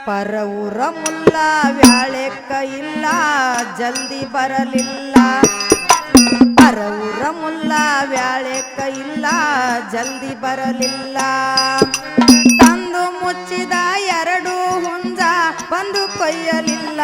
ಪರವೂರ ಮುಲ್ಲ ವ್ಯಾಳೆಕ್ಕ ಇಲ್ಲ ಜಲ್ದಿ ಬರಲಿಲ್ಲ ಪರವೂರ ಮುಲ್ಲ ವ್ಯಾಳೆಕ್ಕ ಇಲ್ಲ ಜಲ್ದಿ ಬರಲಿಲ್ಲ ತಂದು ಮುಚ್ಚಿದ ಎರಡು ಹುಂಜ ಬಂದು ಕೊಯ್ಯಲಿಲ್ಲ